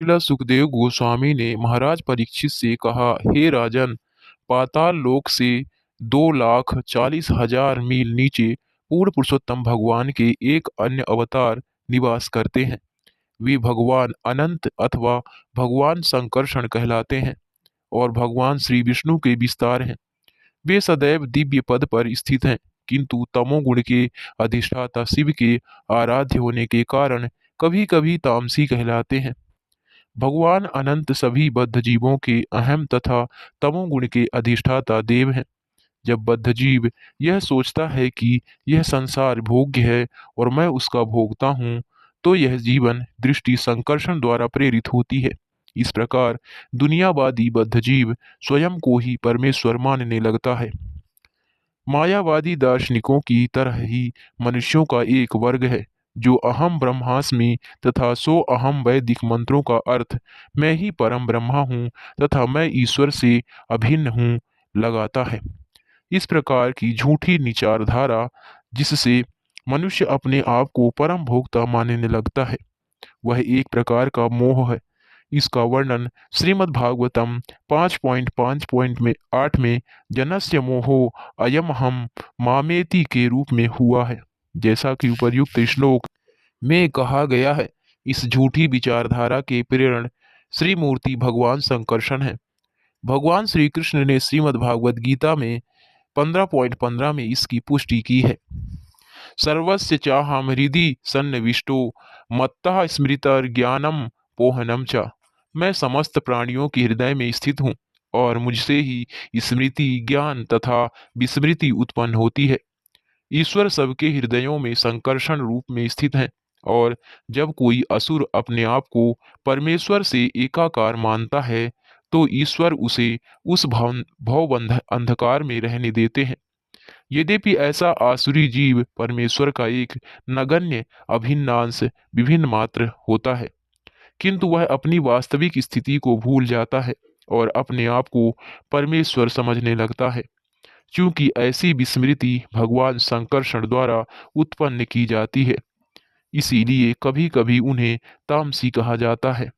श्रील सुखदेव गोस्वामी ने महाराज परीक्षित से कहा, हे राजन, पाताल लोक से 2,40,000 मील नीचे पूर्ण पुरुषोत्तम भगवान के एक अन्य अवतार निवास करते हैं। वे भगवान अनंत अथवा भगवान संकर्षण कहलाते हैं और भगवान श्री विष्णु के विस्तार हैं। वे सदैव दिव्य पद पर स्थित हैं, किंतु तमोगुण के अधिष्ठाता शिव के आराध्य होने के कारण कभी कभी तामसी कहलाते हैं। भगवान अनंत सभी बद्ध जीवों के अहम तथा तमोगुण के अधिष्ठाता देव हैं। जब बद्ध जीव यह सोचता है कि यह संसार भोग्य है और मैं उसका भोगता हूँ, तो यह जीवन दृष्टि संकर्षण द्वारा प्रेरित होती है। इस प्रकार दुनियावादी बद्ध जीव स्वयं को ही परमेश्वर मानने लगता है। मायावादी दार्शनिकों की तरह ही मनुष्यों का एक वर्ग है जो अहम ब्रह्मास्मि तथा सो अहम वैदिक मंत्रों का अर्थ मैं ही परम ब्रह्मा हूँ तथा मैं ईश्वर से अभिन्न हूँ लगाता है। इस प्रकार की झूठी विचारधारा जिससे मनुष्य अपने आप को परम भोक्ता मानने लगता है, वह एक प्रकार का मोह है। इसका वर्णन श्रीमद् भागवतम 5.5 में जनस्य मोहो अयम हम मामेति के रूप में हुआ है। जैसा कि उपर्युक्त श्लोक में कहा गया है, इस झूठी विचारधारा के प्रेरण श्री मूर्ति भगवान संकर्षण है। भगवान श्री कृष्ण ने श्रीमद् भागवत गीता में 15.15 में इसकी पुष्टि की है। सर्वस्य चाहम हृदि सन्निविष्टो मत्तः स्मृतर ज्ञानम पोहनम च। मैं समस्त प्राणियों के हृदय में स्थित हूँ और मुझसे ही स्मृति, ज्ञान तथा विस्मृति उत्पन्न होती है। ईश्वर सबके हृदयों में संकर्षण रूप में स्थित हैं और जब कोई असुर अपने आप को परमेश्वर से एकाकार मानता है, तो ईश्वर उसे उस भवबंध अंधकार में रहने देते हैं। यद्यपि ऐसा आसुरी जीव परमेश्वर का एक नगण्य अभिन्न अंश विभिन्न मात्र होता है, किंतु वह अपनी वास्तविक स्थिति को भूल जाता है और अपने आप को परमेश्वर समझने लगता है। क्योंकि ऐसी विस्मृति भगवान संकर्षण द्वारा उत्पन्न की जाती है, इसीलिए कभी कभी उन्हें तामसी कहा जाता है।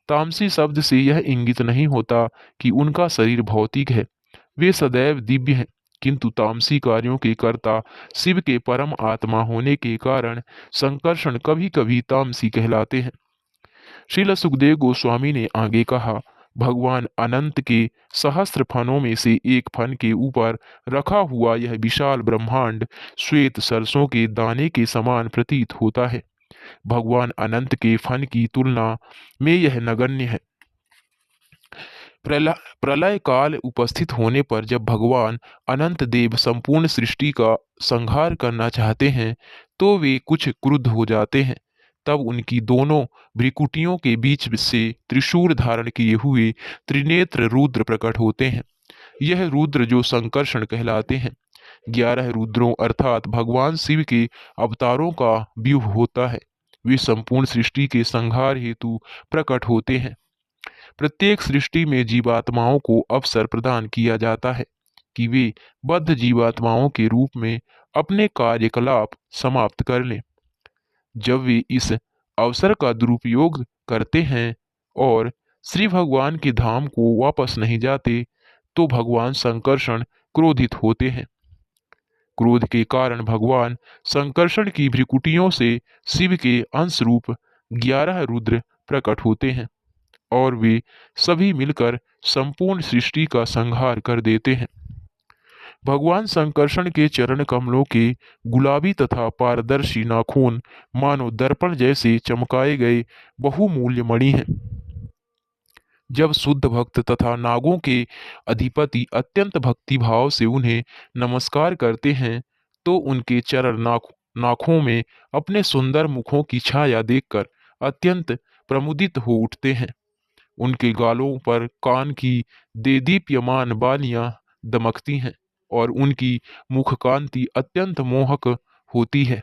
तामसी शब्द से यह इंगित नहीं होता कि उनका शरीर भौतिक है। वे सदैव दिव्य हैं, किंतु तामसी कार्यों के कर्ता शिव के परम आत्मा होने के कारण संकर्षण कभी कभी तामसी कहलाते हैं। श्रील सुखदेव गोस्वामी ने आगे कहा, भगवान अनंत के सहस्त्र फनों में से एक फन के ऊपर रखा हुआ यह विशाल ब्रह्मांड श्वेत सरसों के दाने के समान प्रतीत होता है। भगवान अनंत के फन की तुलना में यह नगण्य है। प्रलय प्रलय काल उपस्थित होने पर जब भगवान अनंत देव संपूर्ण सृष्टि का संहार करना चाहते हैं, तो वे कुछ क्रुद्ध हो जाते हैं। तब उनकी दोनों भ्रिकुटियों के बीच से त्रिशूल धारण किए हुए त्रिनेत्र रुद्र प्रकट होते हैं। यह रुद्र जो संकर्षण कहलाते हैं, 11 रुद्रों अर्थात भगवान शिव के अवतारों का व्यूह होता है। वे संपूर्ण सृष्टि के संहार हेतु प्रकट होते हैं। प्रत्येक सृष्टि में जीवात्माओं को अवसर प्रदान किया जाता है कि वे बद्ध जीवात्माओं के रूप में अपने कार्यकलाप समाप्त कर लें। जब वे इस अवसर का दुरुपयोग करते हैं और श्री भगवान के धाम को वापस नहीं जाते, तो भगवान संकर्षण क्रोधित होते हैं। क्रोध के कारण भगवान संकर्षण की भ्रिकुटियों से शिव के अंश रूप 11 रुद्र प्रकट होते हैं और वे सभी मिलकर संपूर्ण सृष्टि का संहार कर देते हैं। भगवान संकर्षण के चरण कमलों के गुलाबी तथा पारदर्शी नाखून मानो दर्पण जैसे चमकाए गए बहुमूल्य मणि हैं। जब शुद्ध भक्त तथा नागों के अधिपति अत्यंत भक्ति भाव से उन्हें नमस्कार करते हैं, तो उनके चरण नाखों में अपने सुंदर मुखों की छाया देखकर अत्यंत प्रमुदित हो उठते हैं। उनके गालों पर कान की देदीप्यमान बालियां दमकती हैं और उनकी मुख कांति अत्यंत मोहक होती है।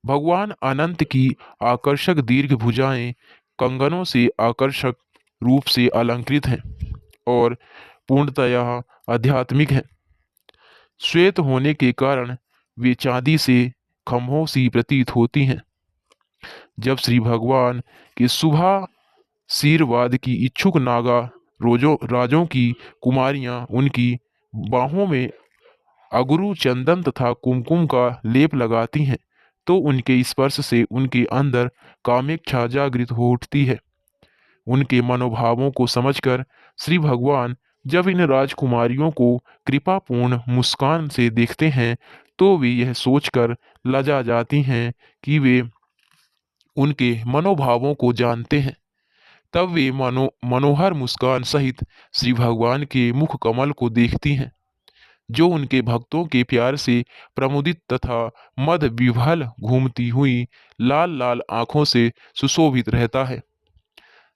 भगवान अनंत की आकर्षक दीर्घ भुजाएं कंगनों से आकर्षक रूप से अलंकृत हैं और पूर्णतया आध्यात्मिक हैं। श्वेत होने के कारण वे चांदी से खंभों सी प्रतीत होती हैं। जब श्री भगवान की सुबह शीरवाद की इच्छुक नागा राजों की कुमारियां उनकी बाहों में अगरू चंदन तथा कुमकुम का लेप लगाती हैं, तो उनके स्पर्श से उनके अंदर कामेच्छा जागृत हो उठती है। उनके मनोभावों को समझकर श्री भगवान जब इन राजकुमारियों को कृपापूर्ण मुस्कान से देखते हैं, तो वे यह सोचकर लजा जाती हैं कि वे उनके मनोभावों को जानते हैं। तब वे मनोहर मुस्कान सहित श्री भगवान के मुख कमल को देखती हैं, जो उनके भक्तों के प्यार से प्रमुदित तथा मद विभल घूमती हुई लाल लाल आंखों से सुशोभित रहता है।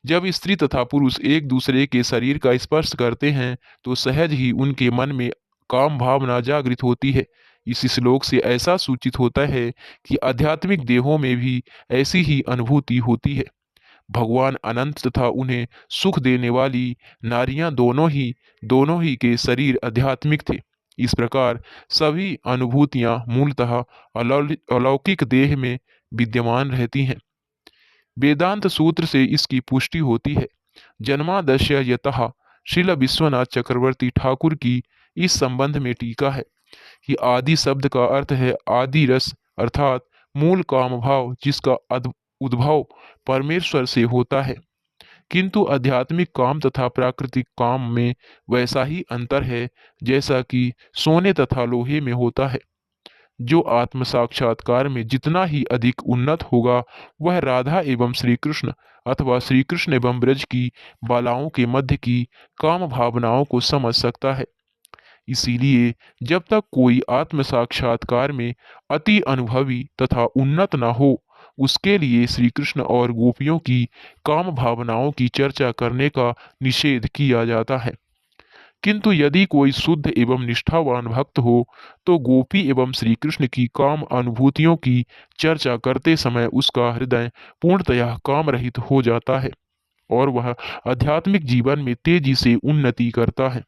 जब स्त्री तथा पुरुष एक दूसरे के शरीर का स्पर्श करते हैं, तो सहज ही उनके मन में काम भावना जागृत होती है। इस श्लोक से ऐसा सूचित होता है कि आध्यात्मिक देहों में भी ऐसी ही अनुभूति होती है। भगवान अनंत तथा उन्हें सुख देने वाली नारियां दोनों ही के शरीर आध्यात्मिक थे। इस प्रकार सभी अनुभूतियां मूलतः अलौकिक देह में विद्यमान रहती हैं। वेदांत सूत्र से इसकी पुष्टि होती है। जन्मादस्य यतः श्रील विश्वनाथ चक्रवर्ती ठाकुर की इस संबंध में टीका है कि आदि शब्द का अर्थ है आदि रस, अर्थात मूल काम भाव, जिसका उद्भव परमेश्वर से होता है। किंतु आध्यात्मिक काम तथा प्राकृतिक काम में वैसा ही अंतर है जैसा कि सोने तथा लोहे में होता है। जो आत्म साक्षात्कार में जितना ही अधिक उन्नत होगा, वह राधा एवं श्री कृष्ण अथवा श्री कृष्ण एवं ब्रज की बालाओं के मध्य की काम भावनाओं को समझ सकता है। इसीलिए जब तक कोई आत्म साक्षात्कार में अति अनुभवी तथा उन्नत न हो, उसके लिए श्री कृष्ण और गोपियों की काम भावनाओं की चर्चा करने का निषेध किया जाता है। किंतु यदि कोई शुद्ध एवं निष्ठावान भक्त हो, तो गोपी एवं श्री कृष्ण की काम अनुभूतियों की चर्चा करते समय उसका हृदय पूर्णतया काम रहित हो जाता है और वह आध्यात्मिक जीवन में तेजी से उन्नति करता है।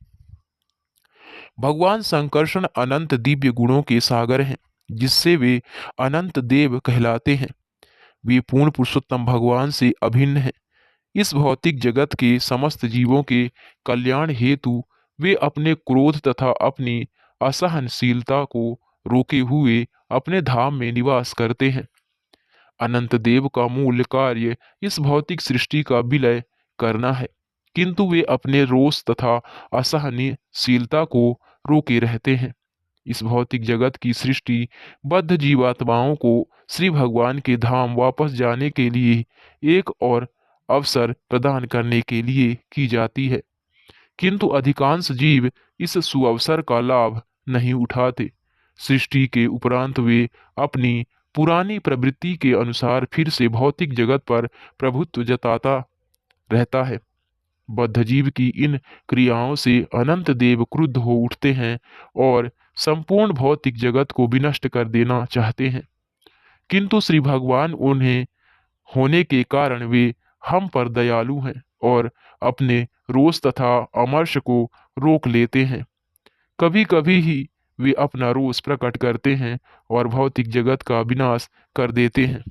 भगवान संकर्षण अनंत दिव्य गुणों के सागर हैं, जिससे वे अनंत देव कहलाते हैं। वे पूर्ण पुरुषोत्तम भगवान से अभिन्न हैं। इस भौतिक जगत के समस्त जीवों के कल्याण हेतु वे अपने क्रोध तथा अपनी असहनशीलता को रोके हुए अपने धाम में निवास करते हैं। अनंत देव का मूल कार्य इस भौतिक सृष्टि का विलय करना है, किंतु वे अपने रोष तथा असहनशीलता को रोके रहते हैं। इस भौतिक जगत की सृष्टि बद्ध जीवात्माओं को श्री भगवान के धाम वापस जाने के लिए एक और अवसर प्रदान करने के लिए की जाती है, किंतु अधिकांश जीव इस सुअवसर का लाभ नहीं उठाते। सृष्टि के उपरांत वे अपनी पुरानी प्रवृत्ति के अनुसार फिर से भौतिक जगत पर प्रभुत्व जताता रहता है। बद्ध जीव की इन क्रियाओं से अनंत देव क्रुद्ध हो उठते हैं और संपूर्ण भौतिक जगत को विनष्ट कर देना चाहते हैं, किंतु श्री भगवान उन्हें होने के कारण वे हम पर दयालु हैं और अपने रोष तथा अमर्ष को रोक लेते हैं। कभी कभी ही वे अपना रोष प्रकट करते हैं और भौतिक जगत का विनाश कर देते हैं।